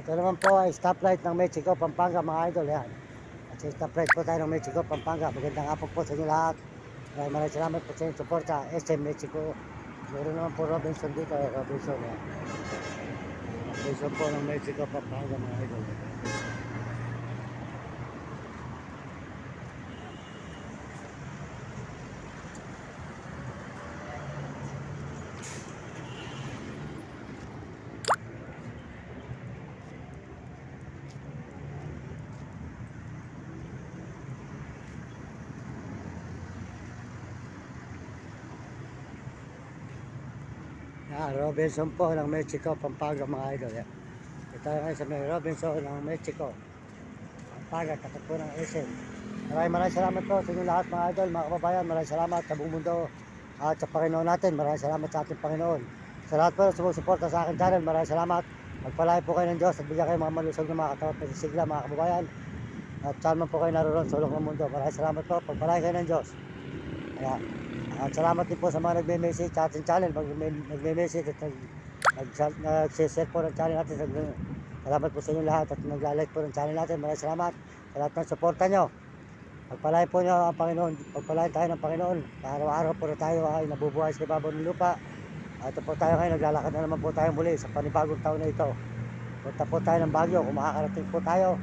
Ito naman po ay stoplight ng Mexico, Pampanga mga idol. Yan. At sa stoplight po tayo ng Mexico, Pampanga. Magandang hapon po sa inyo lahat. Maraming salamat po sa inyong suporta. SM Mexico. Meron naman po Robinson dito. Robinson. Yan. Robinson po ng Mexico, Pampanga mga idol. Yan, Robinson po ng Mexico, Pampanga mga idol. Yan. Ito ngayon sa may Robinson ng Mexico, Pampanga, tapat po ng SM. Maraming salamat po sa inyo lahat mga idol, mga kababayan. Maraming salamat sa buong mundo at sa Panginoon natin. Maraming salamat sa ating Panginoon. Sa lahat po na sumusuporta sa akin channel, maraming salamat. Magpalain po kayo ng Diyos at bigyan kayo mga malusog na mga katawat na sisigla mga kababayan. At saan man po kayo naroon sa ulong ng mundo. Maraming salamat po. Pagpalain kayo ng Diyos. Ayan. At salamat din po sa mga nagme-message sa ating channel, nagme-message at nag-share po ng channel natin. Salamat po sa inyo lahat at nag-like po ng channel natin. Maraming salamat sa lahat ng suporta nyo. Pagpalain po nyo ang Panginoon, pagpalain tayo ng Panginoon. Araw-araw po na tayo ay nabubuhay sa ibabaw ng lupa. At po tayo ngayon, naglalakad na naman po tayo muli sa panibagong taon na ito. Punta po tayo ng Baguio, kung makakarating po tayo.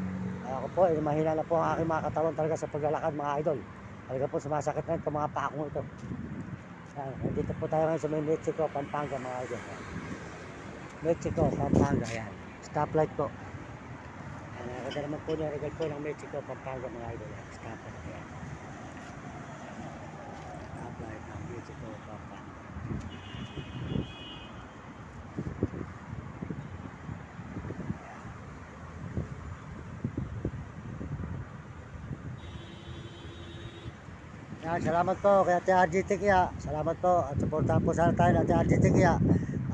Ako po, mahina na po ang aking mga katawan talaga sa paglalakad mga idol. Talaga po sumasakit na ito mga paa ko ito. Dito po tayo ngayon sa may Mexico, Pampanga mga idol. Mexico, Pampanga, yan. Stoplight po. Nakakita naman po ng regal po ng Mexico, Pampanga mga idol. Stoplight, yan. Stoplight ng Mexico, Pampanga. Yan, salamat po kay Ate RGT Kaya. Salamat po at suportahan po sana tayo ng Ate RGT Kaya.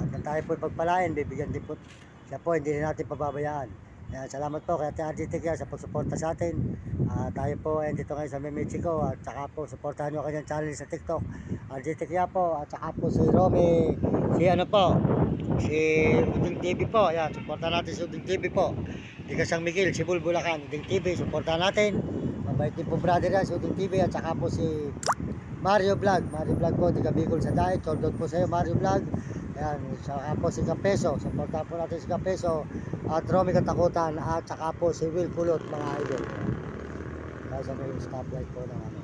At nang tayo po pagpalain, bibigyan din po siya po, hindi rin natin pababayaan. Yan, salamat po kay Ate RGT Kaya sa pagsuporta sa atin. Tayo po ay dito ngayon sa Mexico at saka po suportahan nyo kanyang channel sa TikTok. RGT Kaya po at saka po si Romy, si ano po, si Uding TV po. Yan, suportahan natin si Uding TV po. Di ka San Miguel, si Bulbulacan, Uding TV, suportahan natin. Mabait din po brother yan, si Uding TV at saka po si Mario Vlog. Mario Vlog po, di ka Bicol sa diet. Shoutout po sa iyo Mario Vlog. Ayan, saka po si Kapeso. Supportahan po natin si Kapeso. At Romy Katakutan. At saka po si Will Kulot mga idol. Tayo sa may stoplight po ng ano.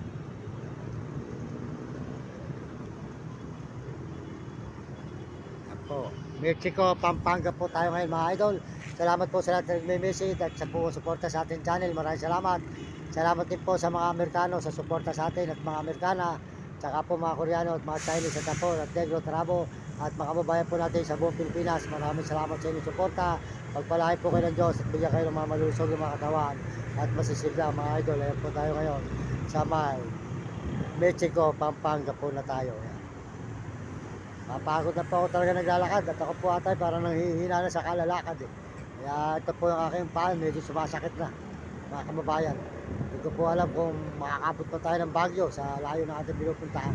Ayan po. Mexico, Pampanga po tayo ngayon mga idol. Salamat po sa lahat na nagme-message at sa po suporta sa ating channel. Maraming salamat. Salamat din po sa mga Amerikano sa suporta sa atin at mga Amerikana, saka po mga Koreano at mga Chinese at Apol at Negro, Tarabo at mga kababayan po natin sa buong Pilipinas. Maraming salamat sa inyong suporta. Pagpalain po kayo ng Diyos at bigyan kayo ng mga malusog ng mga katawan at masisigla mga idol. Ayan po tayo ngayon sa may Mexico, Pampanga po na tayo. Ayan. Mapagod na po ako talaga naglalakad at ako po atay parang nanghihina na sa kalalakad eh. Kaya ito po yung aking paan, medyo sumasakit na mga kababayan. Hindi ko po alam kung makakabot pa tayo ng Baguio sa layo na ating pinupuntahan.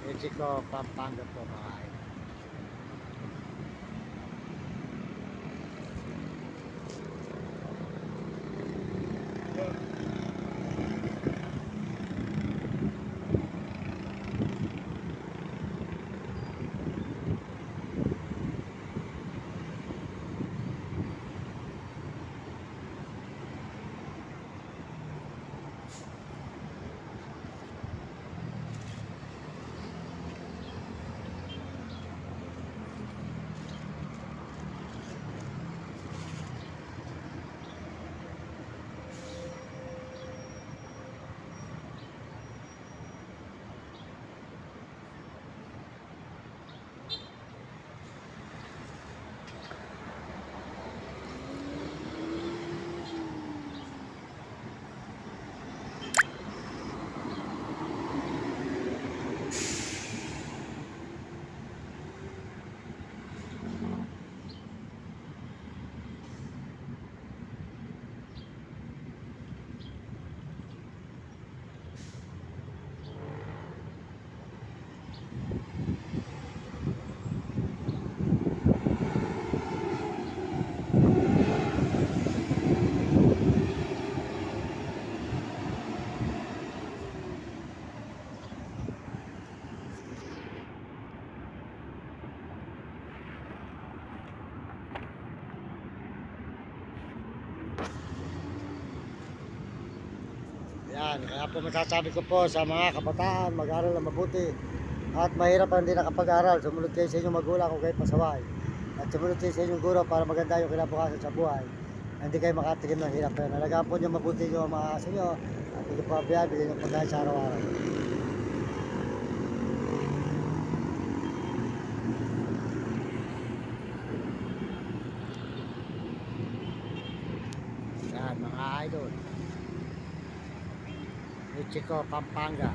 Mexico, Pampanga po mga idol. Yan, kaya po masasabi ko po sa mga kabataan, mag-aral na mabuti. At mahirap ang hindi nakapag-aral, sumunod kayo sa inyong magulang kung kayo pasaway. At sumunod kayo sa inyong guro para maganda yung kinabukasan sa buhay. Hindi kayo makatikim ng hirap. Kaya nalagaan po niyo mabuti yung mga aso nyo. At hindi po abiyad, bigyan yung pagkain sa araw-araw. Yan mga idol. Mexico, Pampanga.